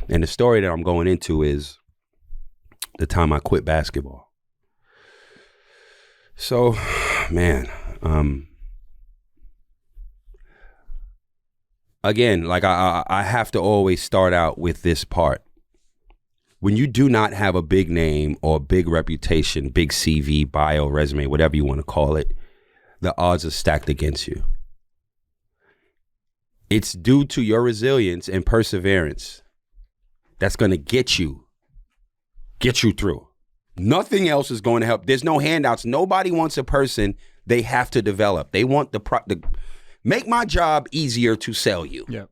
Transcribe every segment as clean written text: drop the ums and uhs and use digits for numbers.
And the story that I'm going into is the time I quit basketball. So, man, again, like I have to always start out with this part. When you do not have a big name or big reputation, big CV, bio, resume, whatever you want to call it, the odds are stacked against you. It's due to your resilience and perseverance that's going to get you through. Nothing else is going to help. There's no handouts. Nobody wants a person they have to develop. They want the make my job easier to sell you. Yeah.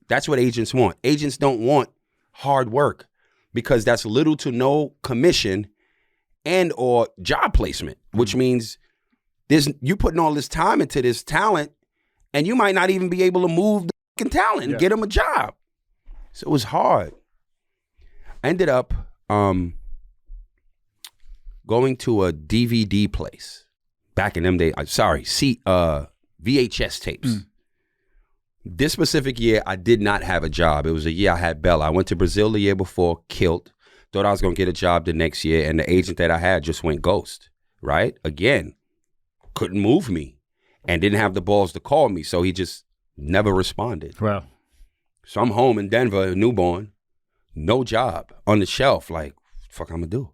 That's what agents want. Agents don't want hard work because that's little to no commission and or job placement, which means you putting all this time into this talent and you might not even be able to move the fucking talent and get them a job. So it was hard. I ended up going to a DVD place back in them days. VHS tapes. This specific year, I did not have a job. It was a year I had Bella. I went to Brazil the year before, killed. Thought I was going to get a job the next year, and the agent that I had just went ghost, right? Again, couldn't move me and didn't have the balls to call me, so he just never responded. Wow. So I'm home in Denver, a newborn, no job, on the shelf, like, fuck I'm going to do?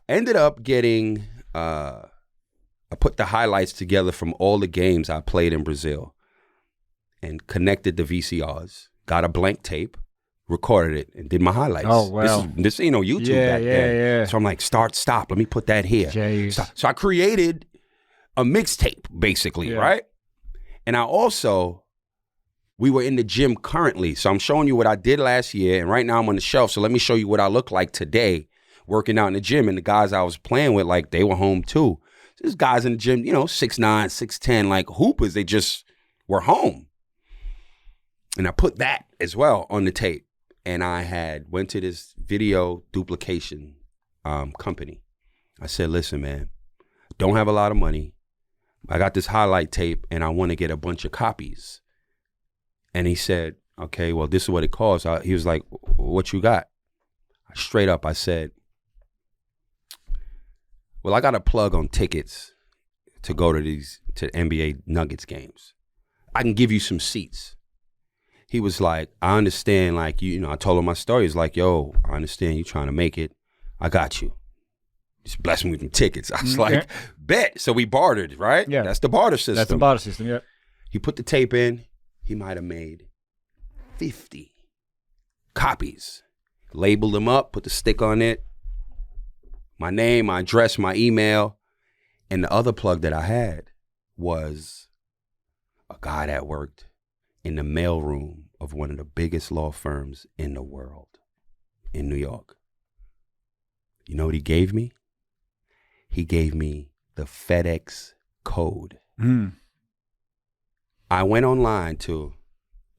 Ended up getting... I put the highlights together from all the games I played in Brazil and connected the VCRs, got a blank tape, recorded it, and did my highlights. Oh, wow. This ain't no YouTube back then. Yeah. So I'm like, start, stop. Let me put that here. So I created a mixtape, basically, right? And we were in the gym currently. So I'm showing you what I did last year, and right now I'm on the shelf. So let me show you what I look like today working out in the gym. And the guys I was playing with, like, they were home too. There's guys in the gym, 6'9", 6'10", like hoopers, they just were home. And I put that as well on the tape. And I went to this video duplication company. I said, listen, man, don't have a lot of money. I got this highlight tape and I want to get a bunch of copies. And he said, okay, well, this is what it costs. He was like, what you got? Straight up, I said, well, I got a plug on tickets to go to NBA Nuggets games. I can give you some seats. He was like, I understand, like, I told him my story. He's like, yo, I understand you trying to make it. I got you. Just bless me with some tickets. I was like, bet. So we bartered, right? Yeah. That's the barter system. That's the barter system, yeah. He put the tape in. He might have made 50 copies. Labeled them up, put the stick on it. My name, my address, my email. And the other plug that I had was a guy that worked in the mailroom of one of the biggest law firms in the world in New York. You know what he gave me? He gave me the FedEx code. I went online to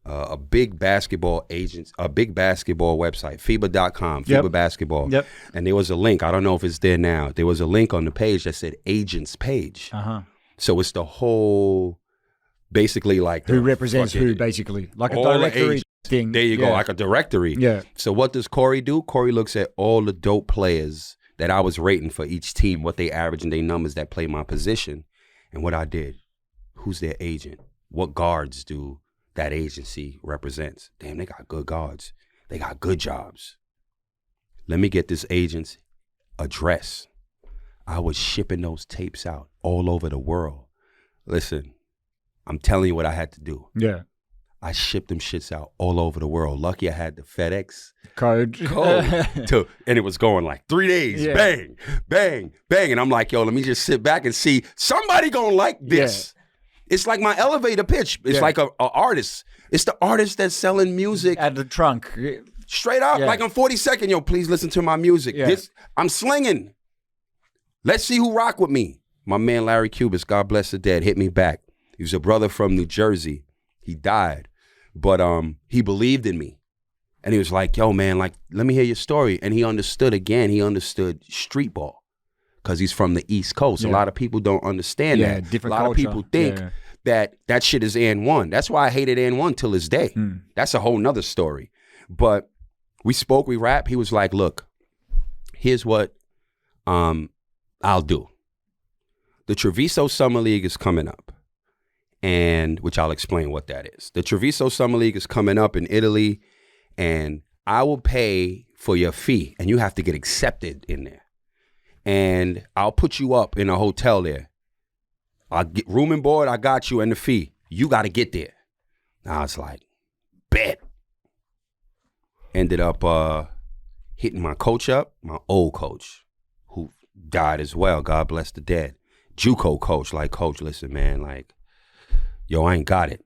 a big basketball website, FIBA.com, FIBA basketball. Yep. And there was a link. I don't know if it's there now. There was a link on the page that said agents page. So it's the whole, basically like who represents who, basically, like a directory thing. There you go, like a directory. Yeah. So what does Corey do? Corey looks at all the dope players that I was rating for each team, what they average and their numbers that play my position, and what I did. Who's their agent? What guards do that agency represents? Damn, they got good guards. They got good jobs. Let me get this agent's address. I was shipping those tapes out all over the world. Listen, I'm telling you what I had to do. Yeah. I shipped them shits out all over the world. Lucky I had the FedEx code too, and it was going like 3 days. Yeah. Bang, bang, bang. And I'm like, yo, let me just sit back and see. Somebody gonna like this. Yeah. It's like my elevator pitch. It's like a artist. It's the artist that's selling music. At the trunk. Straight up, like on 42nd, yo, please listen to my music. Yeah. I'm slinging. Let's see who rock with me. My man Larry Cubis, God bless the dead, hit me back. He was a brother from New Jersey. He died, but he believed in me. And he was like, yo, man, like, let me hear your story. And he understood again. He understood street ball because he's from the East Coast. A lot of people don't understand that. Different a lot culture. of people think that shit is N1. That's why I hated N1 till this day. That's a whole nother story. But We spoke, we rapped. He was like, look, here's what I'll do. The Treviso Summer League is coming up, and which I'll explain what that is. The Treviso Summer League is coming up in Italy, and I will pay for your fee, and you have to get accepted in there. And I'll put you up in a hotel there. I'll get room and board, I got you, and the fee. You got to get there. I was like, bet. Ended up hitting my coach up, my old coach, who died as well, God bless the dead. JUCO coach, like, coach, listen, man, like, yo, I ain't got it.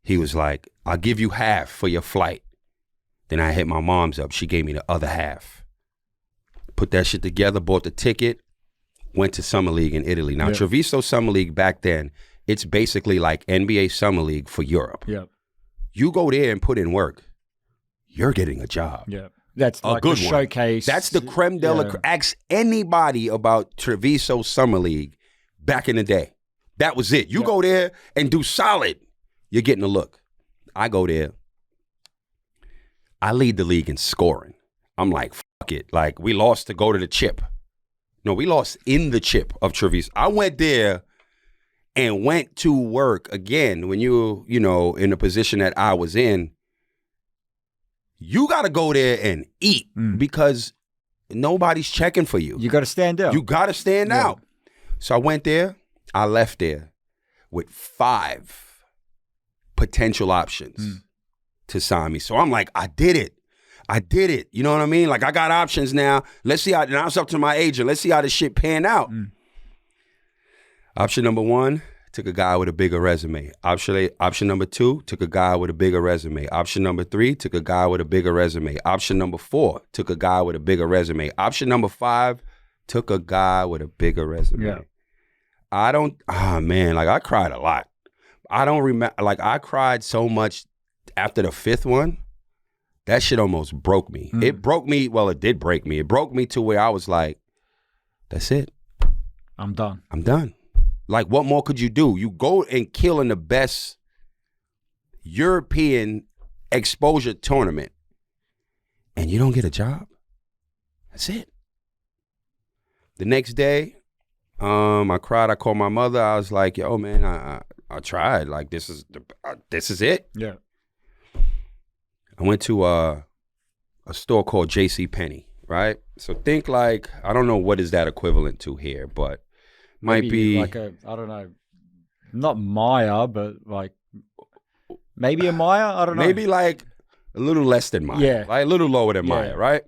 He was like, I'll give you half for your flight. Then I hit my mom's up. She gave me the other half. Put that shit together, bought the ticket, went to Summer League in Italy. Now, Treviso Summer League back then, it's basically like NBA Summer League for Europe. Yeah. You go there and put in work, you're getting a job. Yeah. That's a like good the one. showcase. That's the creme de la creme. Ask anybody about Treviso Summer League back in the day. That was it. You go there and do solid, you're getting a look. I go there. I lead the league in scoring. I'm like, fuck it. Like, we lost to go to the chip. No, we lost in the chip of Treviso. I went there and went to work again. When you know, in the position that I was in, you got to go there and eat because nobody's checking for you. You got to stand out. You got to stand out. So I went there. I left there with 5 potential options to sign me. So I'm like, I did it. You know what I mean? Like, I got options now. Let's see how, now it's up to my agent. Let's see how this shit pan out. Option number 1, took a guy with a bigger resume. Option number 2, took a guy with a bigger resume. Option number 3, took a guy with a bigger resume. Option number 4, took a guy with a bigger resume. Option number 5, took a guy with a bigger resume. Yeah. Like, I cried a lot. I don't remember, like, I cried so much after the 5th one. That shit almost broke me. It broke me, well, it did break me. It broke me to where I was like, that's it. I'm done. Like, what more could you do? You go and kill in the best European exposure tournament and you don't get a job? That's it. The next day, I cried. I called my mother. I was like, yo, man, I tried. Like, this is it. Yeah. I went to a store called JCPenney, right? So think like, I don't know what is that equivalent to here, but might be like a, I don't know, not Maya, but like maybe a Maya. I don't know. Maybe like a little less than Maya. Yeah. Like a little lower than Maya, right?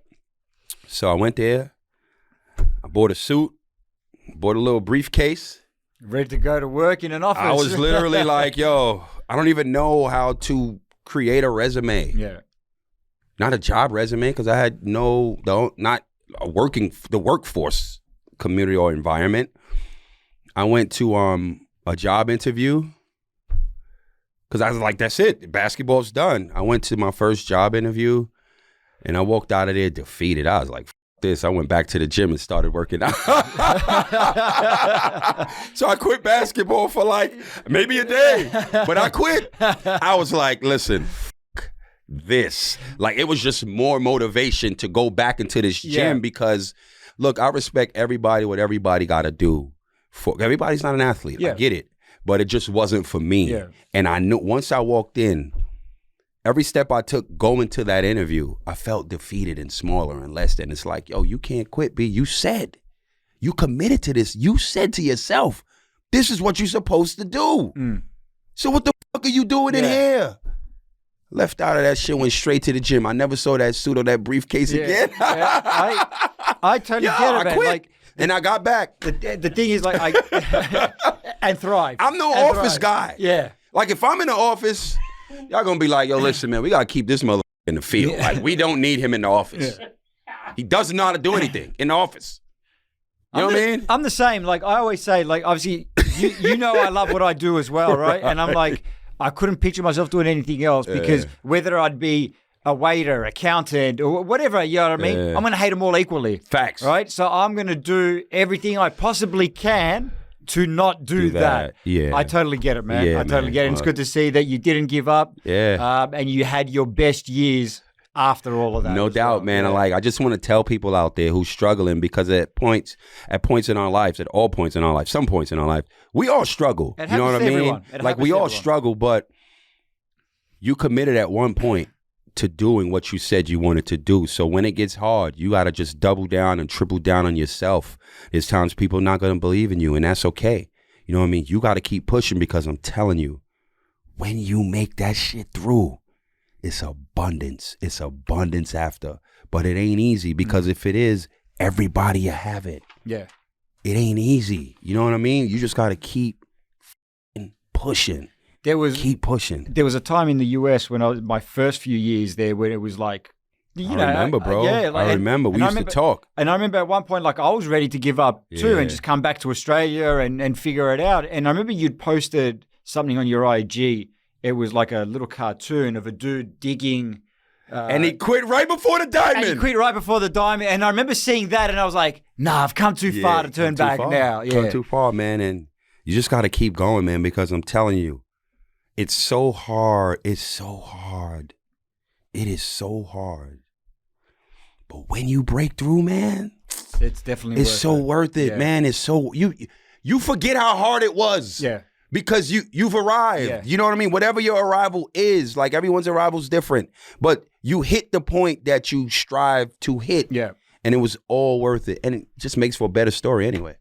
So I went there. I bought a suit, bought a little briefcase. Ready to go to work in an office. I was literally like, yo, I don't even know how to create a resume. Yeah. Not a job resume, because I had not the workforce community or environment. I went to a job interview because I was like, that's it. Basketball's done. I went to my first job interview and I walked out of there defeated. I was like, F this. I went back to the gym and started working out. So I quit basketball for like maybe a day, but I quit. I was like, listen, F this. Like, it was just more motivation to go back into this gym because, look, I respect everybody, what everybody got to do. Everybody's not an athlete. I get it. But it just wasn't for me. Yeah. And I knew once I walked in, every step I took going to that interview, I felt defeated and smaller and less than. It's like, yo, you can't quit, B. You committed to this. You said to yourself, this is what you're supposed to do. So what the fuck are you doing in here? Left out of that shit, went straight to the gym. I never saw that suit or that briefcase again. I totally get it, man. Quit. Like, and I got back. The thing is, like, and thrive. I'm no office guy. Yeah. Like, if I'm in the office, y'all gonna be like, yo, listen, man, we gotta keep this motherfucker in the field. Like, we don't need him in the office. He doesn't know how to do anything in the office. You know what I mean? I'm the same. Like, I always say, like, obviously, you know I love what I do as well, right? And I'm like, I couldn't picture myself doing anything else because whether I'd be a waiter, accountant, or whatever, you know what I mean? I'm going to hate them all equally. Facts. Right? So I'm going to do everything I possibly can to not do that. Yeah. I totally get it, man. Yeah, I totally get it. And it's good to see that you didn't give up. Yeah. And you had your best years after all of that. No doubt, man. Yeah. I just want to tell people out there who's struggling, because at points in our lives, at all points in our life, some points in our life, we all struggle. You know what I mean? We all struggle, but you committed at one point to doing what you said you wanted to do. So when it gets hard, you got to just double down and triple down on yourself. There's times people are not going to believe in you, and that's okay. You know what I mean? You got to keep pushing, because I'm telling you, when you make that shit through, it's abundance. It's abundance after. But it ain't easy, because if it is, everybody will have it. Yeah. It ain't easy. You know what I mean? You just got to keep pushing. Keep pushing. There was a time in the US when my first few years there, when it was like, I remember, bro. I remember. We used to talk. And I remember at one point, I was ready to give up too and just come back to Australia and figure it out. And I remember you'd posted something on your IG. It was like a little cartoon of a dude digging. And he quit right before the diamond. And I remember seeing that, and I was like, nah, I've come too far to turn back now. Yeah. Come too far, man. And you just got to keep going, man, because I'm telling you, it's so hard. It's so hard. It is so hard. But when you break through, man, it's definitely worth it, man. It's so you forget how hard it was. Yeah. Because you've arrived. Yeah. You know what I mean? Whatever your arrival is, everyone's arrival is different. But you hit the point that you strive to hit. Yeah. And it was all worth it. And it just makes for a better story anyway.